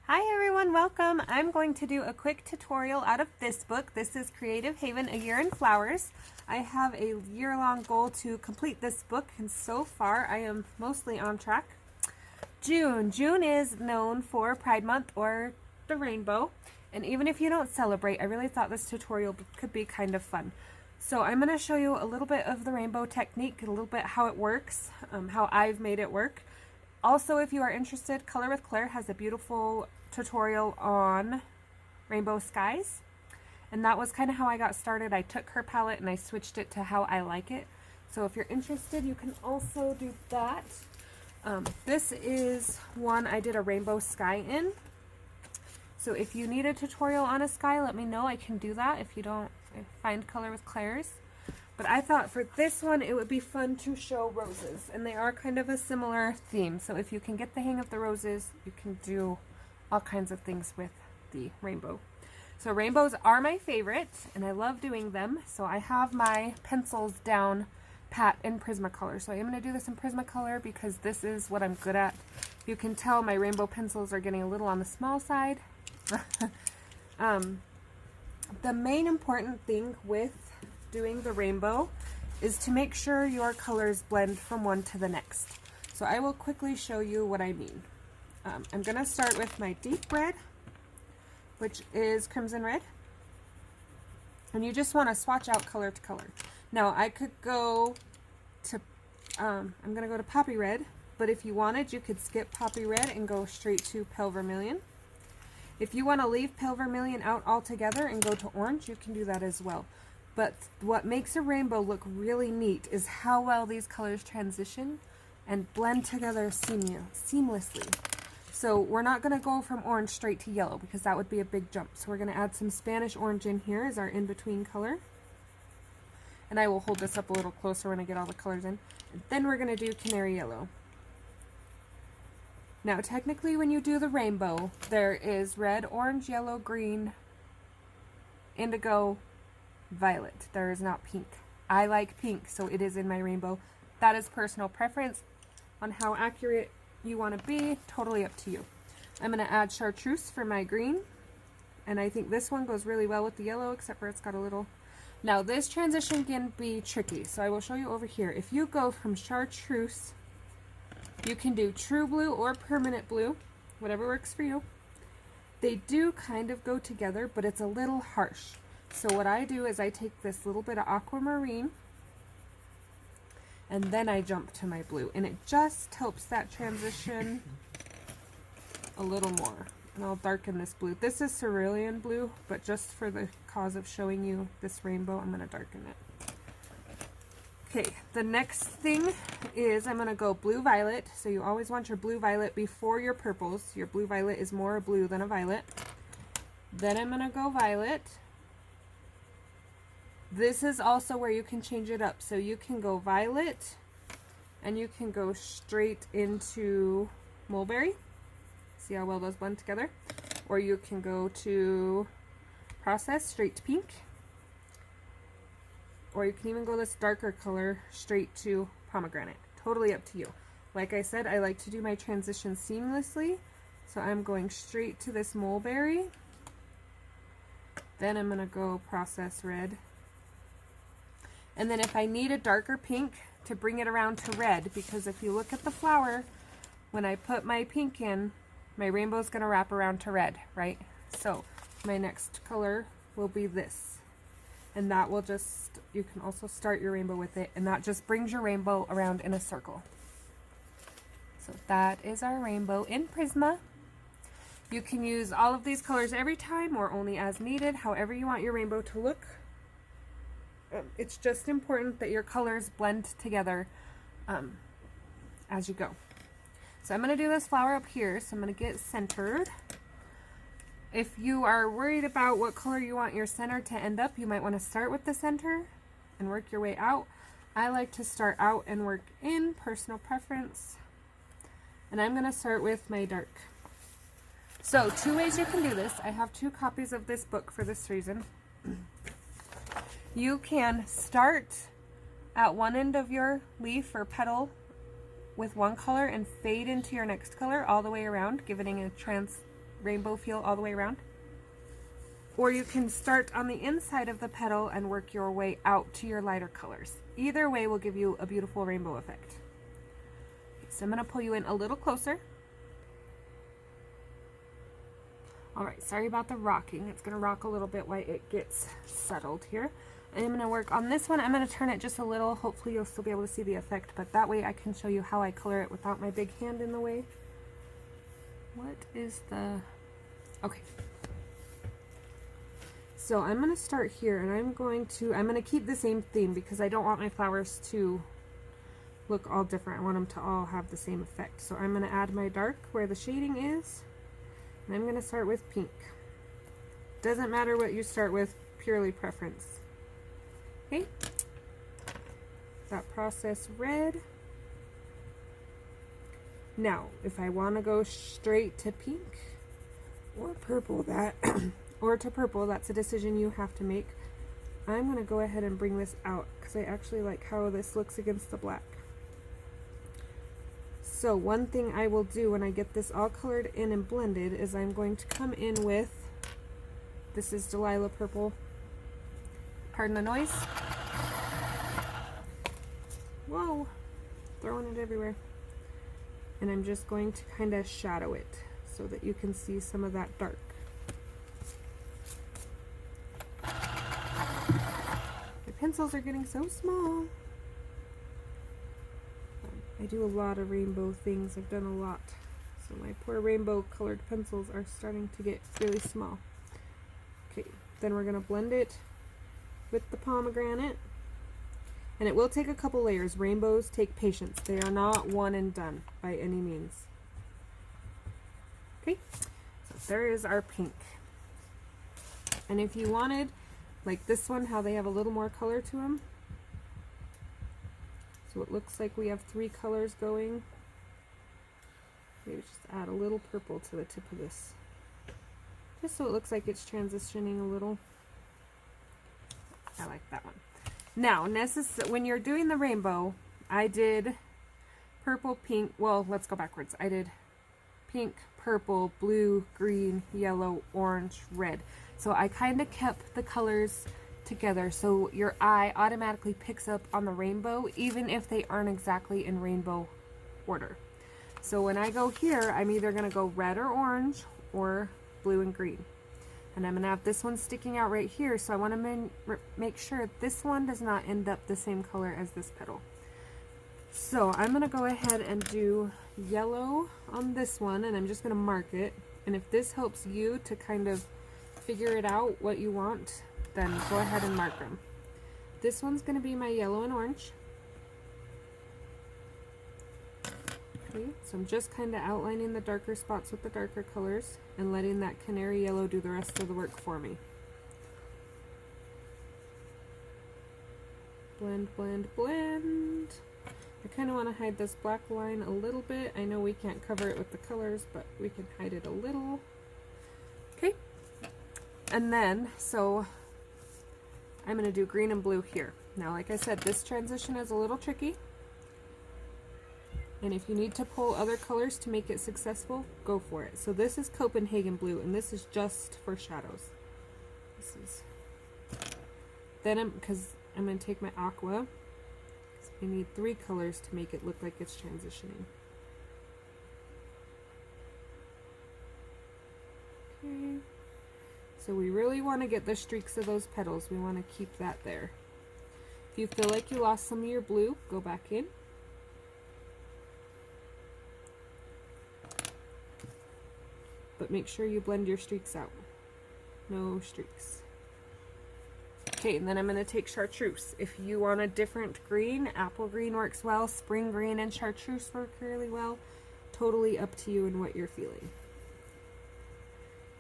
Hi everyone, welcome. I'm going to do a quick tutorial out of this book. This is Creative Haven, A Year in Flowers. I have a year-long goal to complete this book, and so far I am mostly on track. June is known for Pride Month or the rainbow, and even if you don't celebrate, I really thought this tutorial could be kind of fun. So I'm going to show you a little bit of the rainbow technique, a little bit how it works, how I've made it work. Also, if you are interested, Color with Claire has a beautiful tutorial on rainbow skies, and that was kind of how I got started. I took her palette and I switched it to how I like it. So if you're interested, you can also do that. This is one I did a rainbow sky in. So if you need a tutorial on a sky, let me know. I can do that if you don't find Color with Claire's. But I thought for this one it would be fun to show roses, and they are kind of a similar theme. So if you can get the hang of the roses, you can do all kinds of things with the rainbow. So rainbows are my favorite, and I love doing them. So I have my pencils down pat in Prismacolor. So I'm going to do this in Prismacolor because this is what I'm good at. You can tell my rainbow pencils are getting a little on the small side. The main important thing with doing the rainbow is to make sure your colors blend from one to the next. So I will quickly show you what I mean. I'm going to start with my deep red, which is crimson red, and you just want to swatch out color to color. Now I could go to I'm going to go to poppy red, but if you wanted, you could skip poppy red and go straight to pale vermilion. If you want to leave pale vermilion out altogether and go to orange, you can do that as well. But what makes a rainbow look really neat is how well these colors transition and blend together seamlessly. So we're not going to go from orange straight to yellow because that would be a big jump. So we're going to add some Spanish orange in here as our in-between color. And I will hold this up a little closer when I get all the colors in. And then we're going to do canary yellow. Now technically when you do the rainbow, there is red, orange, yellow, green, indigo, violet. There is not pink. I like pink, so it is in my rainbow. That is personal preference on how accurate you want to be. Totally up to you. I'm going to add chartreuse for my green, and I think this one goes really well with the yellow, except for it's got a little... Now this transition can be tricky, so I will show you over here. If you go from chartreuse, you can do true blue or permanent blue, whatever works for you. They do kind of go together, but it's a little harsh. So what I do is I take this little bit of aquamarine and then I jump to my blue, and it just helps that transition a little more. And I'll darken this blue. This is cerulean blue, but just for the cause of showing you this rainbow, I'm going to darken it. Okay, the next thing is I'm going to go blue violet. So you always want your blue violet before your purples. Your blue violet is more a blue than a violet. Then I'm going to go violet. This is also where you can change it up. So you can go violet and you can go straight into mulberry. See how well those blend together? Or you can go to process straight to pink. Or you can even go this darker color straight to pomegranate. Totally up to you. Like I said, I like to do my transition seamlessly. So I'm going straight to this mulberry. Then I'm going to go process red. And then if I need a darker pink to bring it around to red, because if you look at the flower, when I put my pink in, my rainbow is going to wrap around to red, right? So my next color will be this. And that will just, you can also start your rainbow with it, and that just brings your rainbow around in a circle. So that is our rainbow in Prisma. You can use all of these colors every time or only as needed, however you want your rainbow to look. It's just important that your colors blend together as you go. So I'm going to do this flower up here, so I'm going to get centered. If you are worried about what color you want your center to end up, you might want to start with the center and work your way out. I like to start out and work in, personal preference. And I'm going to start with my dark. So 2 ways you can do this. I have 2 copies of this book for this reason. You can start at one end of your leaf or petal with one color and fade into your next color all the way around, giving a rainbow feel all the way around. Or you can start on the inside of the petal and work your way out to your lighter colors. Either way will give you a beautiful rainbow effect. Okay, so I'm going to pull you in a little closer. Alright, sorry about the rocking. It's going to rock a little bit while it gets settled here. I'm going to work on this one. I'm going to turn it just a little. Hopefully you'll still be able to see the effect, but that way I can show you how I color it without my big hand in the way. What is the... Okay. So I'm going to start here, and I'm going to keep the same theme because I don't want my flowers to look all different. I want them to all have the same effect. So I'm going to add my dark where the shading is, and I'm going to start with pink. Doesn't matter what you start with, purely preference. Okay. That process red. Now, if I want to go straight to pink or purple, or to purple, that's a decision you have to make. I'm going to go ahead and bring this out because I actually like how this looks against the black. So one thing I will do when I get this all colored in and blended is I'm going to come in with, this is Delilah Purple. Pardon the noise. Whoa, throwing it everywhere. And I'm just going to kind of shadow it so that you can see some of that dark. Pencils are getting so small. I do a lot of rainbow things. I've done a lot. So my poor rainbow colored pencils are starting to get really small. Okay, then we're going to blend it with the pomegranate. And it will take a couple layers. Rainbows take patience. They are not one and done by any means. Okay, so there is our pink. And if you wanted, like this one, how they have a little more color to them. So it looks like we have 3 colors going. Maybe just add a little purple to the tip of this. Just so it looks like it's transitioning a little. I like that one. Now, when you're doing the rainbow, I did purple, pink, well, let's go backwards. I did pink, purple, blue, green, yellow, orange, red. So I kind of kept the colors together so your eye automatically picks up on the rainbow even if they aren't exactly in rainbow order. So when I go here, I'm either going to go red or orange or blue and green. And I'm going to have this one sticking out right here, so I want to make sure this one does not end up the same color as this petal. So I'm going to go ahead and do yellow on this one, and I'm just going to mark it. And if this helps you to kind of figure it out what you want, then go ahead and mark them. This one's going to be my yellow and orange. Okay, so I'm just kind of outlining the darker spots with the darker colors and letting that canary yellow do the rest of the work for me. Blend, blend, blend. I kind of want to hide this black line a little bit. I know we can't cover it with the colors, but we can hide it a little. Okay. And then, so I'm going to do green and blue here. Now, like I said, this transition is a little tricky. And if you need to pull other colors to make it successful, go for it. So this is Copenhagen blue, and this is just for shadows. This is. Then because I'm going to take my aqua. I need 3 colors to make it look like it's transitioning. Okay. So we really want to get the streaks of those petals. We want to keep that there. If you feel like you lost some of your blue, go back in. But make sure you blend your streaks out. No streaks. Okay, and then I'm going to take chartreuse. If you want a different green, apple green works well, spring green and chartreuse work really well. Totally up to you and what you're feeling.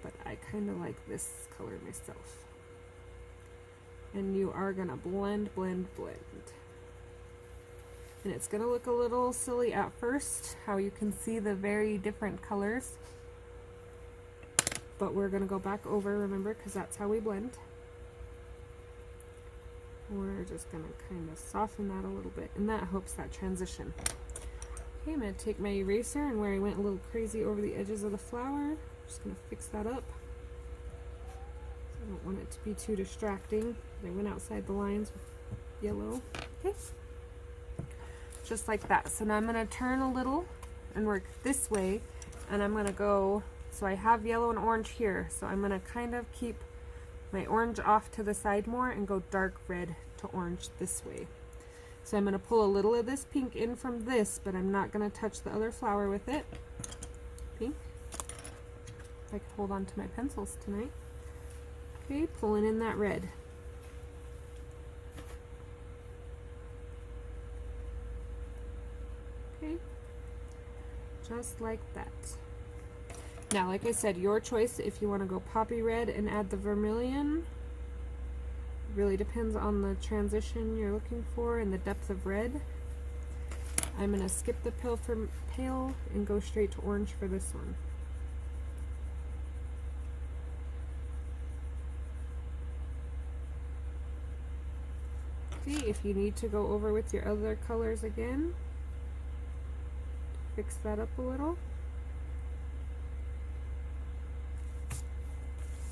But I kind of like this color myself. And you are going to blend, blend, blend. And it's going to look a little silly at first, how you can see the very different colors. But we're going to go back over, remember, because that's how we blend. We're just going to kind of soften that a little bit, and that helps that transition. Okay, I'm going to take my eraser, and where I went a little crazy over the edges of the flower, Just gonna fix that up. I don't want it to be too distracting. I went outside the lines with yellow. Okay. Just like that. So now I'm gonna turn a little and work this way, and I'm gonna go, so I have yellow and orange here, so I'm gonna kind of keep my orange off to the side more and go dark red to orange this way. So I'm gonna pull a little of this pink in from this, but I'm not gonna touch the other flower with it. Pink. I can hold on to my pencils tonight. Okay, pulling in that red. Okay, just like that. Now, like I said, your choice if you want to go poppy red and add the vermilion. Really depends on the transition you're looking for and the depth of red. I'm going to skip the pale and go straight to orange for this one. See, if you need to go over with your other colors again, fix that up a little.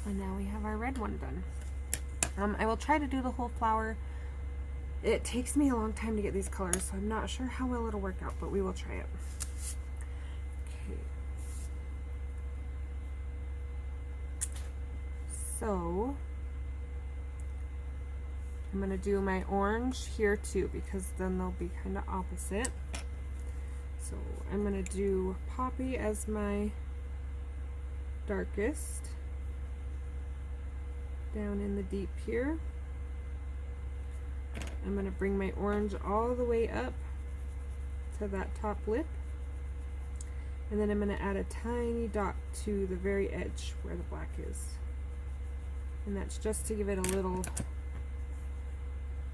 And now we have our red one done. I will try to do the whole flower. It takes me a long time to get these colors, so I'm not sure how well it'll work out, but we will try it. Okay. So I'm going to do my orange here too, because then they'll be kind of opposite. So I'm going to do poppy as my darkest down in the deep here. I'm going to bring my orange all the way up to that top lip, and then I'm going to add a tiny dot to the very edge where the black is, and that's just to give it a little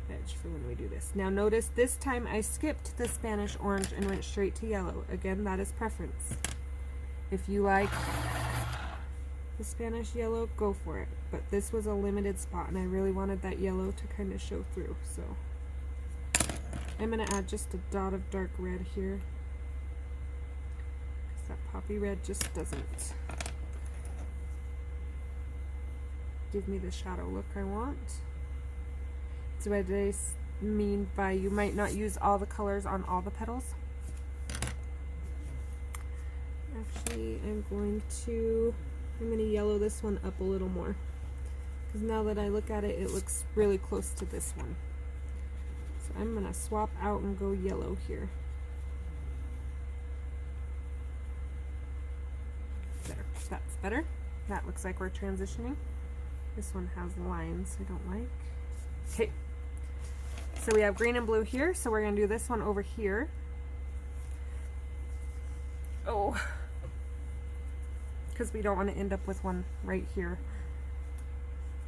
edge for when we do this. Now notice this time I skipped the Spanish orange and went straight to yellow. Again, that is preference. If you like the Spanish yellow, go for it, but this was a limited spot and I really wanted that yellow to kind of show through, so I'm going to add just a dot of dark red here, because that poppy red just doesn't give me the shadow look I want. So what I mean by you might not use all the colors on all the petals. Actually, I'm going to yellow this one up a little more, because now that I look at it, it looks really close to this one. So I'm going to swap out and go yellow here. There, that's better. That looks like we're transitioning. This one has lines I don't like. Okay, so we have green and blue here, so we're going to do this one over here. Oh, because we don't want to end up with one right here.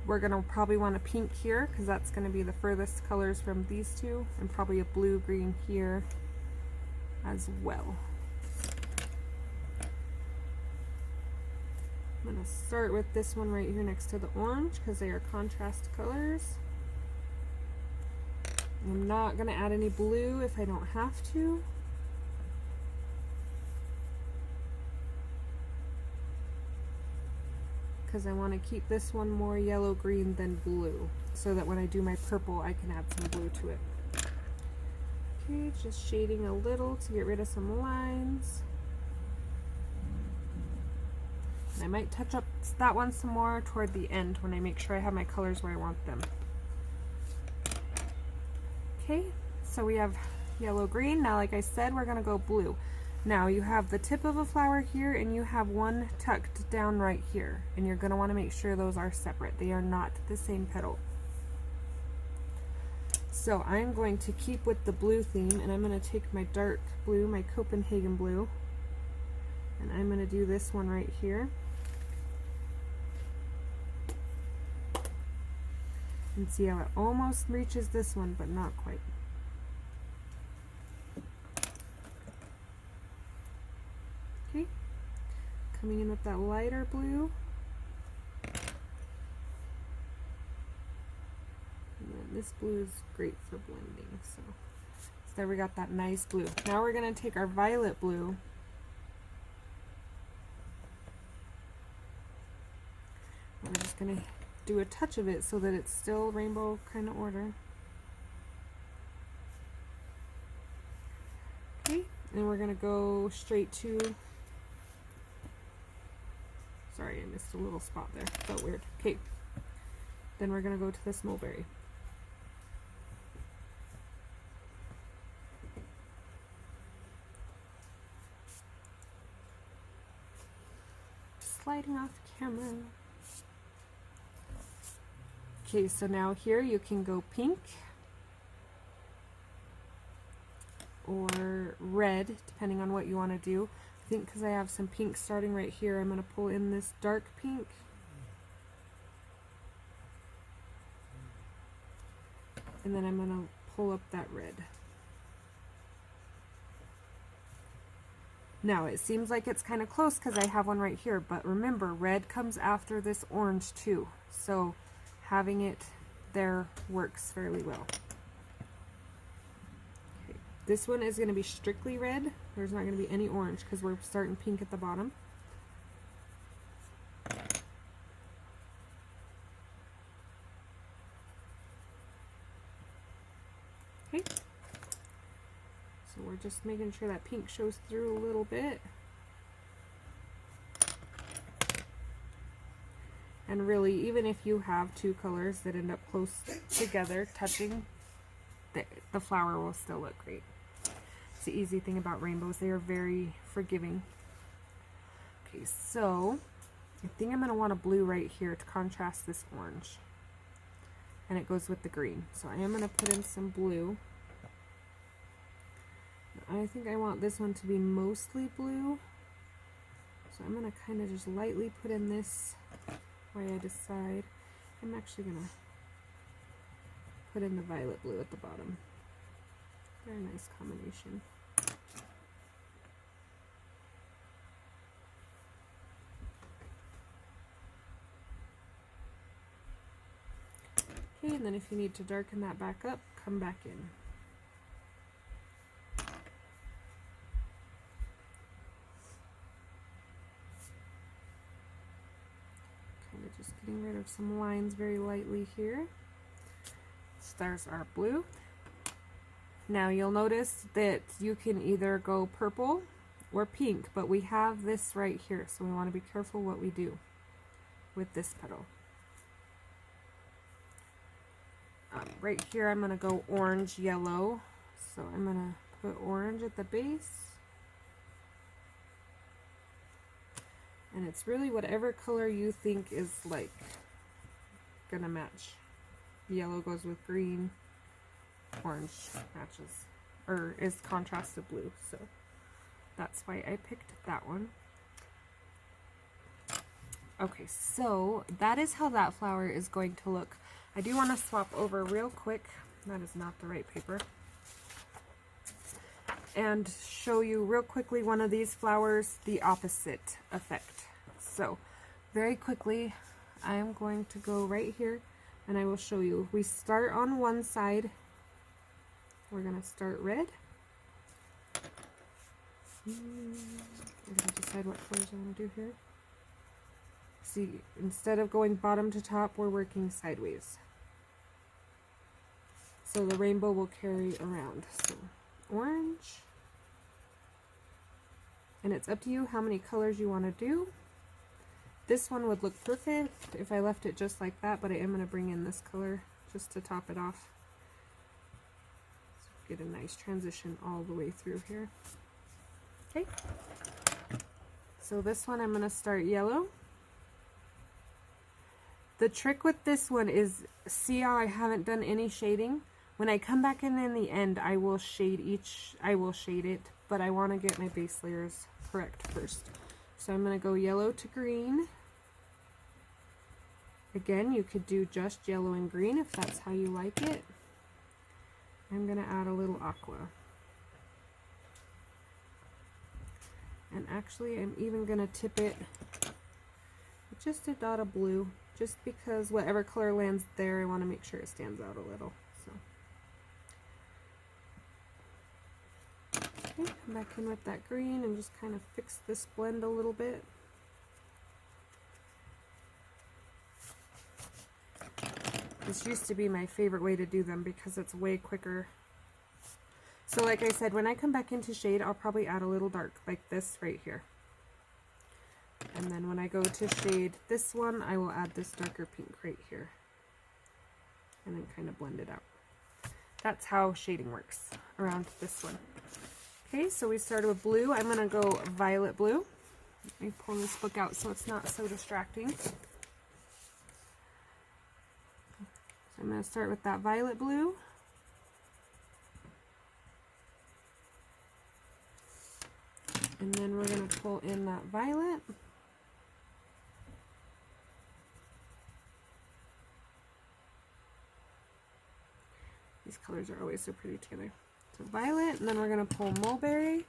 We're going to probably want a pink here, because that's going to be the furthest colors from these two, and probably a blue-green here as well. I'm going to start with this one right here next to the orange, because they are contrast colors. I'm not going to add any blue if I don't have to. Because I want to keep this one more yellow-green than blue, so that when I do my purple I can add some blue to it. Okay, just shading a little to get rid of some lines. And I might touch up that one some more toward the end when I make sure I have my colors where I want them. Okay, so we have yellow-green. Now, like I said, we're going to go blue. Now you have the tip of a flower here, and you have one tucked down right here, and you're going to want to make sure those are separate. They are not the same petal. So I'm going to keep with the blue theme, and I'm going to take my dark blue, my Copenhagen blue, and I'm going to do this one right here. And see how it almost reaches this one, but not quite. Okay, coming in with that lighter blue. And then this blue is great for blending. So there we got that nice blue. Now we're going to take our violet blue going to do a touch of it so that it's still rainbow kind of order. Okay, and we're going to go straight to, sorry, I missed a little spot there, felt weird. Okay, then we're going to go to this mulberry. Sliding off camera. Okay, so now here you can go pink or red, depending on what you want to do. I think because I have some pink starting right here, I'm going to pull in this dark pink. And then I'm going to pull up that red. Now it seems like it's kind of close because I have one right here, but remember, red comes after this orange too, so having it there works fairly well. Okay. This one is going to be strictly red. There's not going to be any orange because we're starting pink at the bottom. Okay. So we're just making sure that pink shows through a little bit. And really, even if you have two colors that end up close together, touching, the flower will still look great. It's the easy thing about rainbows. They are very forgiving. Okay, so I think I'm going to want a blue right here to contrast this orange. And it goes with the green. So I am going to put in some blue. I think I want this one to be mostly blue. So I'm going to kind of just lightly put in this while I decide. I'm actually going to put in the violet blue at the bottom. Very nice combination. Okay, and then if you need to darken that back up, come back in. Kind of just getting rid of some lines very lightly here. There's our blue. Now you'll notice that you can either go purple or pink, but we have this right here, so we want to be careful what we do with this petal. Right here I'm going to go orange yellow, so I'm going to put orange at the base, and it's really whatever color you think is like gonna match. Yellow goes with green, orange matches or is contrasted blue, so that's why I picked that one. Okay, so that is how that flower is going to look. I do want to swap over real quick, that is not the right paper, and show you real quickly one of these flowers, the opposite effect. So very quickly, I am going to go right here and I will show you. We start on one side, we're going to start red. I'm going to decide what colors I want to do here. See, instead of going bottom to top, we're working sideways. So the rainbow will carry around. So orange. And it's up to you how many colors you want to do. This one would look perfect if I left it just like that, but I am going to bring in this color just to top it off. So get a nice transition all the way through here. Okay. So this one I'm going to start yellow. The trick with this one is, see how I haven't done any shading? When I come back in the end, I will shade it, but I want to get my base layers correct first. So I'm going to go yellow to green. Again, you could do just yellow and green if that's how you like it. I'm going to add a little aqua. And actually, I'm even going to tip it with just a dot of blue, just because whatever color lands there, I want to make sure it stands out a little. So, okay, come back in with that green and just kind of fix this blend a little bit. This used to be my favorite way to do them because it's way quicker. So like I said, when I come back into shade, I'll probably add a little dark like this right here. And then when I go to shade this one, I will add this darker pink right here. And then kind of blend it out. That's how shading works around this one. Okay, so we started with blue. I'm going to go violet blue. Let me pull this book out so it's not so distracting. So I'm going to start with that violet blue. And then we're going to pull in that violet. These colors are always so pretty together. So violet, and then we're going to pull mulberry.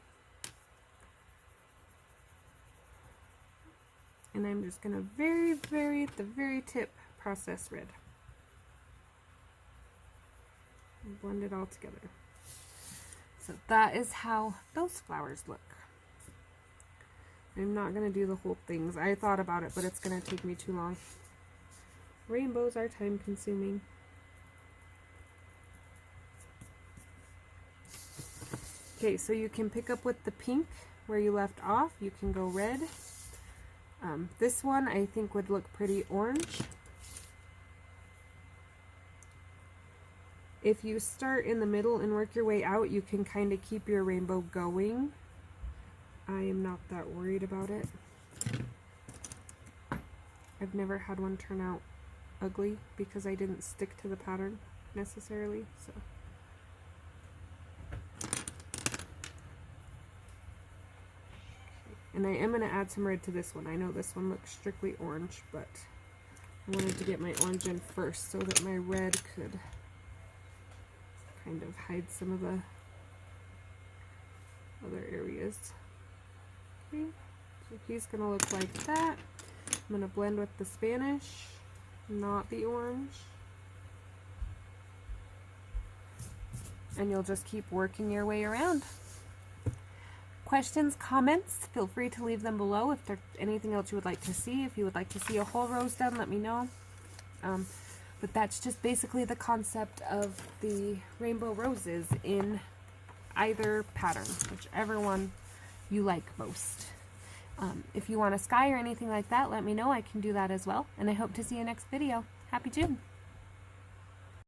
And I'm just going to very, at the very tip, process red. And blend it all together. So that is how those flowers look. I'm not going to do the whole things. I thought about it, but it's going to take me too long. Rainbows are time consuming. Okay, so you can pick up with the pink where you left off. You can go red. This one I think would look pretty orange. If you start in the middle and work your way out, you can kind of keep your rainbow going. I am not that worried about it. I've never had one turn out ugly because I didn't stick to the pattern necessarily, so. And I am going to add some red to this one. I know this one looks strictly orange, but I wanted to get my orange in first so that my red could kind of hide some of the other areas. Okay, so he's going to look like that. I'm going to blend with the Spanish, not the orange. And you'll just keep working your way around. Questions, comments, feel free to leave them below. If there's anything else you would like to see, if you would like to see a whole rose done, let me know. But that's just basically the concept of the rainbow roses in either pattern, whichever one you like most. If you want a sky or anything like that, let me know. I can do that as well. And I hope to see you next video. Happy June!